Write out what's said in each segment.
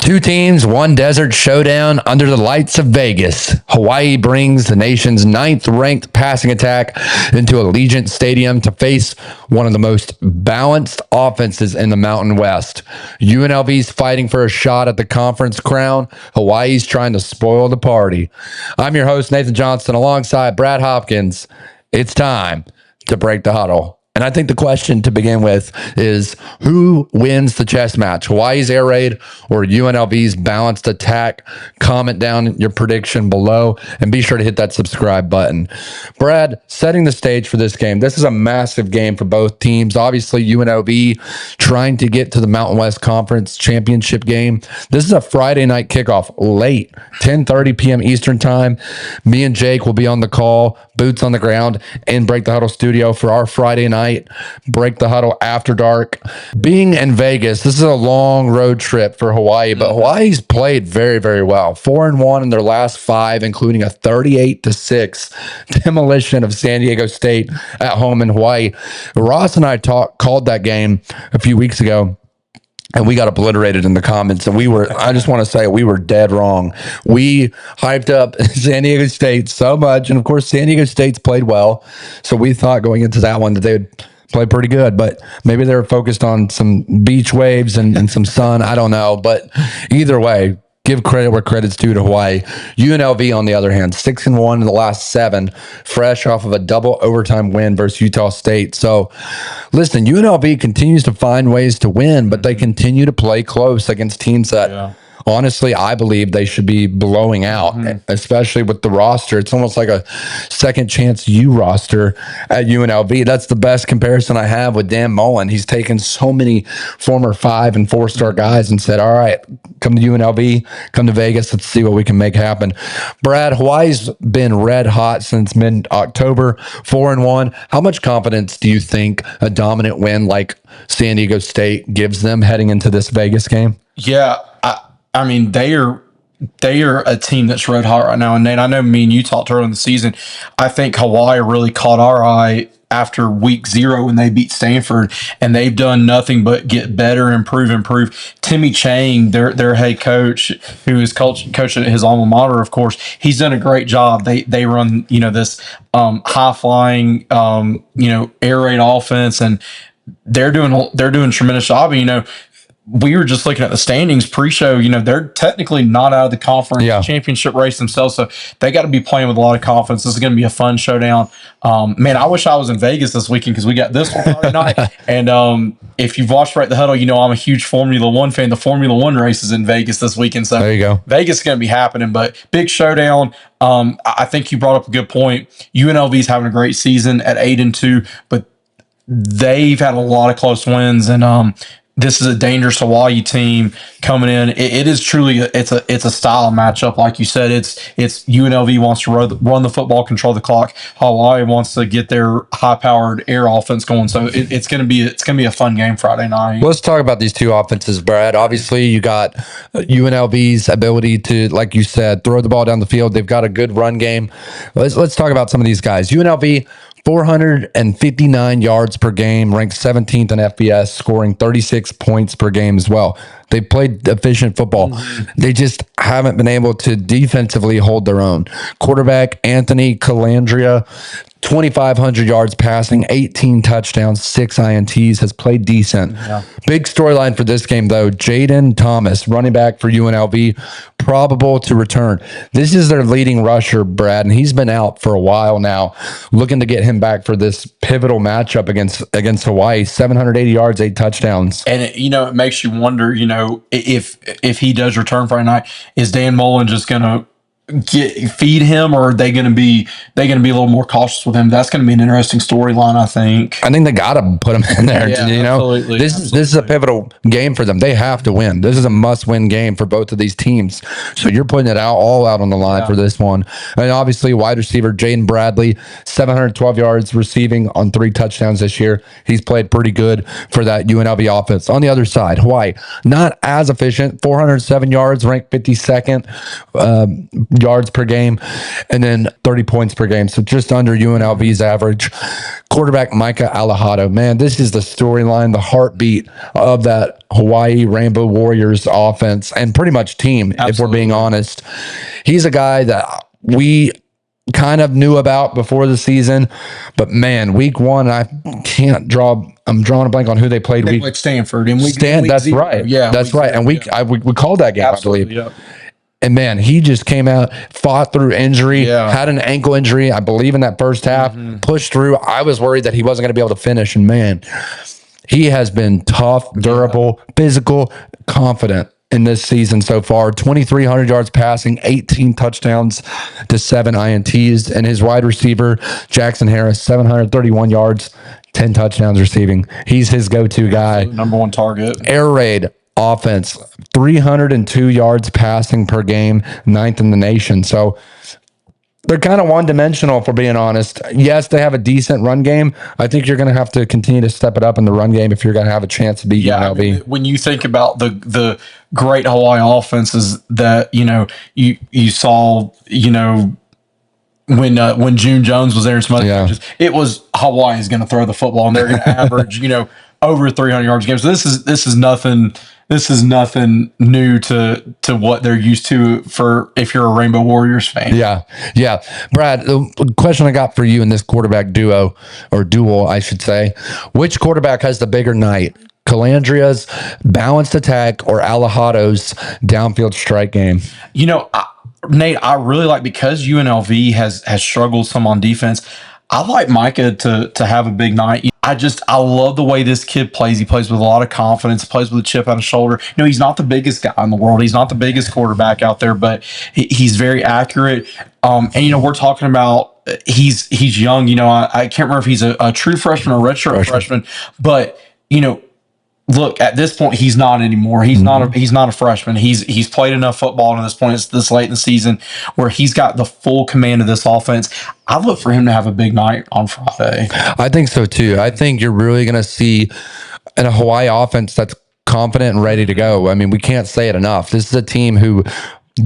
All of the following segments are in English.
Two teams, one desert showdown under the lights of Vegas. Hawaii brings the nation's 9th-ranked passing attack into Allegiant Stadium to face one of the most balanced offenses in the Mountain West. UNLV's fighting for a shot at the conference crown. Hawaii's trying to spoil the party. I'm your host, Nathan Johnston, alongside Brad Hopkins. It's time to break the huddle. And I think the question to begin with is, who wins the chess match? Hawaii's air raid or UNLV's balanced attack? Comment down your prediction below and be sure to hit that subscribe button. Brad, setting the stage for this game. This is a massive game for both teams. Obviously, UNLV trying to get to the Mountain West Conference Championship game. This is a Friday night kickoff, late, 10:30 p.m. Eastern time. Me and Jake will be on the call, boots on the ground, in Break the Huddle studio for our Friday night Break the Huddle after dark. Being in Vegas, this is a long road trip for Hawaii, but Hawaii's played very, very well. 4-1 in their last 5, including a 38-6 demolition of San Diego State at home in Hawaii. Ross and I called that game a few weeks ago, and we got obliterated in the comments. And I just want to say, we were dead wrong. We hyped up San Diego State so much. And of course, San Diego State's played well. So we thought going into that one that they would play pretty good, but maybe they were focused on some beach waves and some sun. I don't know. But either way, give credit where credit's due to Hawaii. UNLV, on the other hand, 6-1 in the last 7, fresh off of a double overtime win versus Utah State. So, listen, UNLV continues to find ways to win, but they continue to play close against teams that, honestly, I believe they should be blowing out, especially with the roster. It's almost like a second chance U roster at UNLV. That's the best comparison I have with Dan Mullen. He's taken so many former 5- and 4-star guys and said, all right, come to UNLV, come to Vegas, let's see what we can make happen. Brad, Hawaii's been red hot since mid-October, 4-1. How much confidence do you think a dominant win like San Diego State gives them heading into this Vegas game? Yeah, I mean, they are a team that's red hot right now. And Nate, I know me and you talked earlier in the season. I think Hawaii really caught our eye after week 0 when they beat Stanford, and they've done nothing but get better, improve. Timmy Chang, their head coach, who is coaching at his alma mater, of course, he's done a great job. They run, this high flying, air raid offense, and they're doing tremendous job. And, we were just looking at the standings pre-show. They're technically not out of the conference championship race themselves, so they got to be playing with a lot of confidence. This is going to be a fun showdown. Man, I wish I was in Vegas this weekend because we got this one Friday night. And if you've watched Break the Huddle, I'm a huge Formula One fan. The Formula One race is in Vegas this weekend, so there you go. Vegas is going to be happening. But big showdown. I think you brought up a good point. UNLV's having a great season at 8-2, but they've had a lot of close wins, and this is a dangerous Hawaii team coming in. It is truly it's a style matchup, like you said. It's UNLV wants to run the football, control the clock. Hawaii wants to get their high-powered air offense going. So it's gonna be a fun game Friday night. Let's talk about these two offenses, Brad. Obviously, you got UNLV's ability to, like you said, throw the ball down the field. They've got a good run game. Let's talk about some of these guys. UNLV, 459 yards per game, ranked 17th in FBS, scoring 36 points per game as well. They played efficient football. They just haven't been able to defensively hold their own. Quarterback Anthony Calandria, 2,500 yards passing, 18 touchdowns, 6 INTs, has played decent. Big storyline for this game, though. Jaden Thomas, running back for UNLV, probable to return. This is their leading rusher, Brad, and he's been out for a while now. Looking to get him back for this pivotal matchup against Hawaii. 780 yards, 8 touchdowns. And it makes you wonder, if he does return Friday night, is Dan Mullen just going to feed him, or are they going to be a little more cautious with him? That's going to be an interesting storyline, I think. I think they got to put him in there. Absolutely. This is a pivotal game for them. They have to win. This is a must-win game for both of these teams. So you're putting it all out on the line for this one. And obviously, wide receiver Jaden Bradley, 712 yards receiving on 3 touchdowns this year. He's played pretty good for that UNLV offense. On the other side, Hawaii, not as efficient, 407 yards, ranked 52nd. yards per game, and then 30 points per game. So just under UNLV's average. Quarterback Micah Alejado. Man, this is the storyline, the heartbeat of that Hawaii Rainbow Warriors offense and pretty much team, if we're being honest. He's a guy that we kind of knew about before the season, but man, week one, I'm drawing a blank on who they played. They played Stanford in week that's zero. right. Yeah, that's right. And we called that game, absolutely, I believe. And man, he just came out, fought through injury, had an ankle injury, I believe, in that first half, pushed through. I was worried that he wasn't going to be able to finish. And man, he has been tough, durable, physical, confident in this season so far. 2,300 yards passing, 18 touchdowns to 7 INTs. And his wide receiver, Jackson Harris, 731 yards, 10 touchdowns receiving. He's his go-to guy. Number one target. Air raid offense, 302 yards passing per game, 9th in the nation. So they're kind of one-dimensional, for being honest. Yes, they have a decent run game. I think you're going to have to continue to step it up in the run game if you're going to have a chance to beat UNLV. I mean, when you think about the great Hawaii offenses that you saw, when June Jones was there and some other coaches, it was Hawaii is going to throw the football and they're going to average over 300 yards a game. So this is nothing. This is nothing new to what they're used to for if you're a Rainbow Warriors fan. Yeah. Brad, the question I got for you in this quarterback duo, or duel, I should say, which quarterback has the bigger night? Calandria's balanced attack or Alejado's downfield strike game? Nate, I really like, because UNLV has struggled some on defense, I like Micah to have a big night. I love the way this kid plays. He plays with a lot of confidence, plays with a chip on his shoulder. He's not the biggest guy in the world. He's not the biggest quarterback out there, but he's very accurate. And we're talking about he's young. I can't remember if he's a true freshman or a redshirt freshman, but look, at this point, he's not anymore. He's not a freshman. He's played enough football to this point. It's this late in the season where he's got the full command of this offense. I look for him to have a big night on Friday. I think so too. I think you're really going to see a Hawaii offense that's confident and ready to go. I mean, we can't say it enough. This is a team who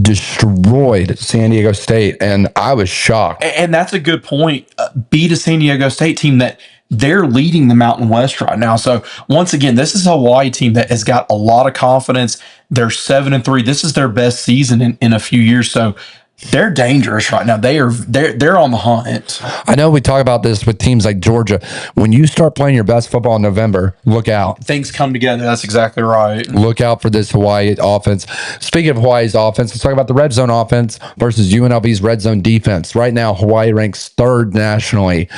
destroyed San Diego State, and I was shocked. And that's a good point. Beat a San Diego State team that they're leading the Mountain West right now. So once again, this is a Hawaii team that has got a lot of confidence. They're 7-3. This is their best season in a few years. So they're dangerous right now. They're on the hunt. I know we talk about this with teams like Georgia. When you start playing your best football in November, look out. Things come together. That's exactly right. Look out for this Hawaii offense. Speaking of Hawaii's offense, let's talk about the red zone offense versus UNLV's red zone defense. Right now, Hawaii ranks 3rd nationally,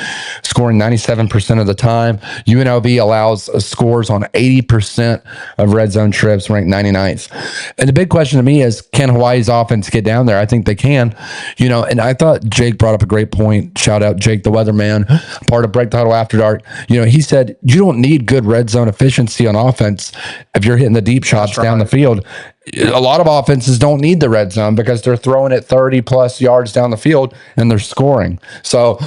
scoring 97% of the time. UNLV allows scores on 80% of red zone trips, ranked 99th. And the big question to me is, can Hawaii's offense get down there? I think they can. And I thought Jake brought up a great point. Shout out Jake, the weatherman, part of Break The Huddle After Dark. He said, you don't need good red zone efficiency on offense if you're hitting the deep shots down the field. A lot of offenses don't need the red zone because they're throwing it 30 plus yards down the field and they're scoring. So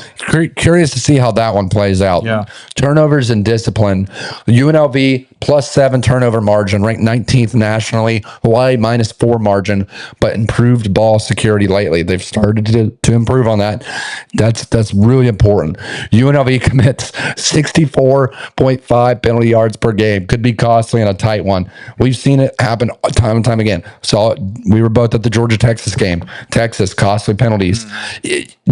curious to see how that one plays out. Yeah. Turnovers and discipline. UNLV +7 turnover margin, ranked 19th nationally. Hawaii -4 margin, but improved ball security lately. They've started to improve on that. That's really important. UNLV commits 64.5 penalty yards per game. Could be costly in a tight one. We've seen it happen time and time again. So we were both at the Georgia-Texas game. Texas, costly penalties.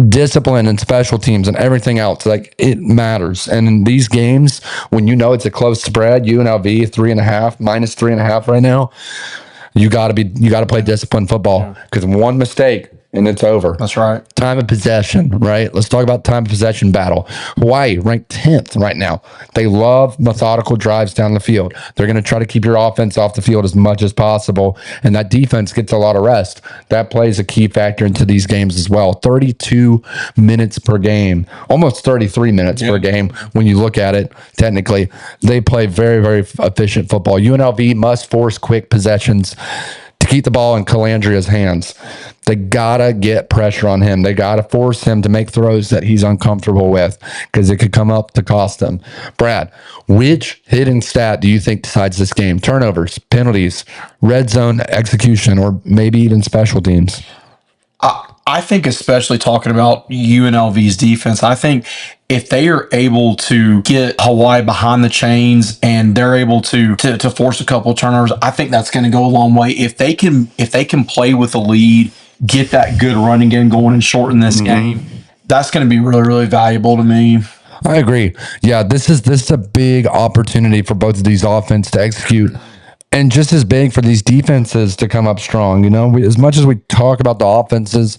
Discipline and special teams and everything else. It matters. And in these games, when it's a close spread, UNLV 3.5, -3.5 right now, you got to play disciplined football, because one mistake and it's over. That's right. Time of possession, right? Let's talk about time of possession battle. Hawaii ranked 10th right now. They love methodical drives down the field. They're going to try to keep your offense off the field as much as possible, and that defense gets a lot of rest. That plays a key factor into these games as well. 32 minutes per game, almost 33 minutes per game when you look at it technically. They play very, very efficient football. UNLV must force quick possessions to keep the ball in Calandria's hands. They gotta get pressure on him. They gotta force him to make throws that he's uncomfortable with, because it could come up to cost him. Brad, which hidden stat do you think decides this game? Turnovers, penalties, red zone execution, or maybe even special teams? I think, especially talking about UNLV's defense, I think if they are able to get Hawaii behind the chains and they're able to force a couple of turnovers, I think that's going to go a long way. If they can play with the lead, get that good running game going and shorten this game, that's going to be really, really valuable to me. I agree. Yeah, this is a big opportunity for both of these offenses to execute, and just as big for these defenses to come up strong. You know, as much as we talk about the offenses,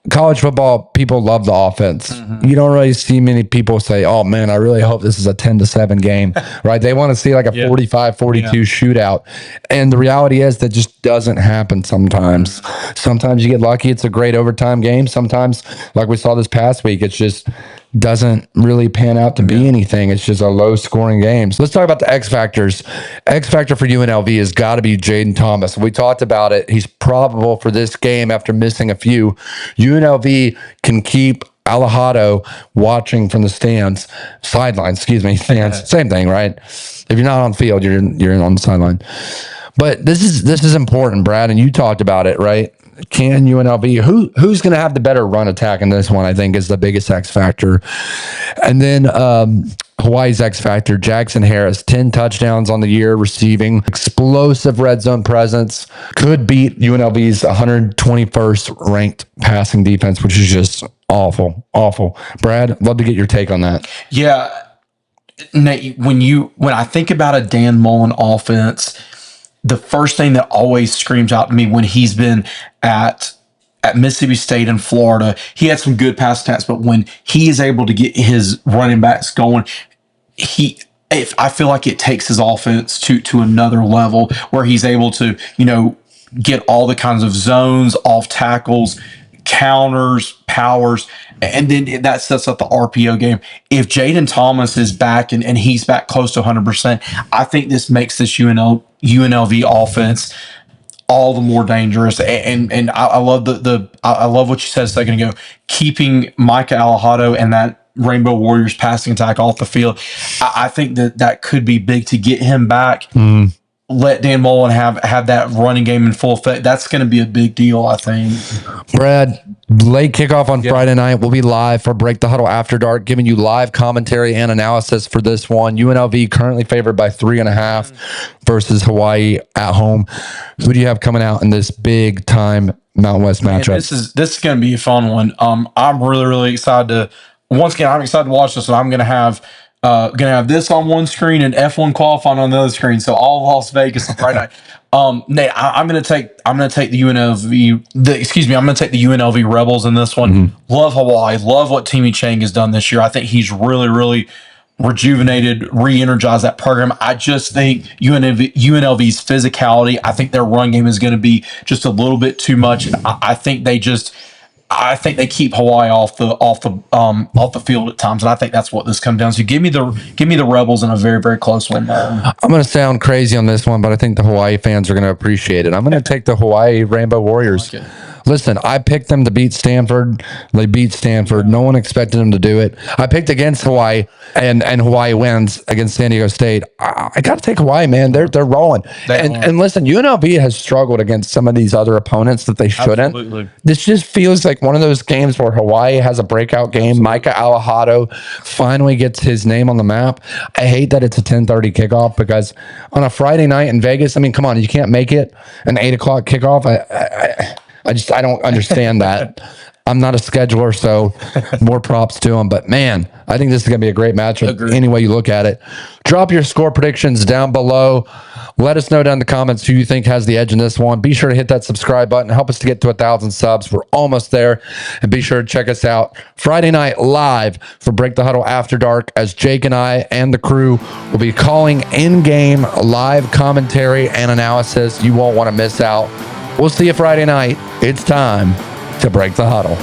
college football, people love the offense. You don't really see many people say, oh man, I really hope this is a 10-7 game, right? They want to see like a 45-42 shootout. And the reality is that just doesn't happen sometimes. Sometimes you get lucky. It's a great overtime game. Sometimes, like we saw this past week, it's just doesn't really pan out to be anything. It's just a low scoring game. So let's talk about the X factors. X factor for UNLV has got to be Jaden Thomas. We talked about it. He's probable for this game after missing a few. UNLV can keep Alejado watching from the sidelines, stands. Same thing, right? If you're not on field, you're on the sideline. But this is important, Brad, and you talked about it, right? Can UNLV, who's going to have the better run attack in this one, I think, is the biggest X factor. And then Hawaii's X factor, Jackson Harris, 10 touchdowns on the year receiving, explosive red zone presence, could beat UNLV's 121st ranked passing defense, which is just awful. Brad, love to get your take on that. Yeah. Nate, when I think about a Dan Mullen offense, the first thing that always screams out to me when he's been at Mississippi State and Florida, he had some good pass attacks, but when he is able to get his running backs going, I feel like it takes his offense to another level where he's able to, get all the kinds of zones, off tackles, counters, powers, and then that sets up the RPO game. If Jaden Thomas is back and he's back close to 100%, I think this makes this UNLV offense all the more dangerous. And I love I love what you said a second ago, keeping Micah Alejado and that Rainbow Warriors passing attack off the field. I think that could be big to get him back. Let Dan Mullen have that running game in full effect. That's going to be a big deal, I think. Brad, late kickoff on Friday night. We'll be live for Break the Huddle After Dark, giving you live commentary and analysis for this one. UNLV currently favored by 3.5 versus Hawaii at home. Who do you have coming out in this big time Mountain West matchup? This is going to be a fun one. I'm really, really excited to. Once again, I'm excited to watch this, and I'm going to have this on one screen and F1 qualifying on the other screen. So all Las Vegas on Friday night. Nate, I'm going to take the UNLV. I'm going to take the UNLV Rebels in this one. Love Hawaii. Love what Timmy Chang has done this year. I think he's really, really rejuvenated, re-energized that program. I just think UNLV's physicality. I think their run game is going to be just a little bit too much. I think they keep Hawaii off the field at times, and I think that's what this comes down to. Give me the Rebels in a very, very close one. I'm going to sound crazy on this one, but I think the Hawaii fans are going to appreciate it. I'm going to take the Hawaii Rainbow Warriors. Listen, I picked them to beat Stanford. They beat Stanford. No one expected them to do it. I picked against Hawaii, and Hawaii wins against San Diego State. I got to take Hawaii, man. They're rolling. And listen, UNLV has struggled against some of these other opponents that they shouldn't. Absolutely. This just feels like one of those games where Hawaii has a breakout game. Absolutely. Micah Alejado finally gets his name on the map. I hate that it's a 10:30 kickoff because on a Friday night in Vegas, I mean, come on, you can't make it an 8 o'clock kickoff. I don't understand that. I'm not a scheduler, so more props to him. But man, I think this is going to be a great matchup any way you look at it. Drop your score predictions down below. Let us know down in the comments who you think has the edge in this one. Be sure to hit that subscribe button. Help us to get to 1,000 subs. We're almost there. And be sure to check us out Friday night live for Break the Huddle After Dark, as Jake and I and the crew will be calling in-game live commentary and analysis. You won't want to miss out. We'll see you Friday night. It's time to Break the Huddle.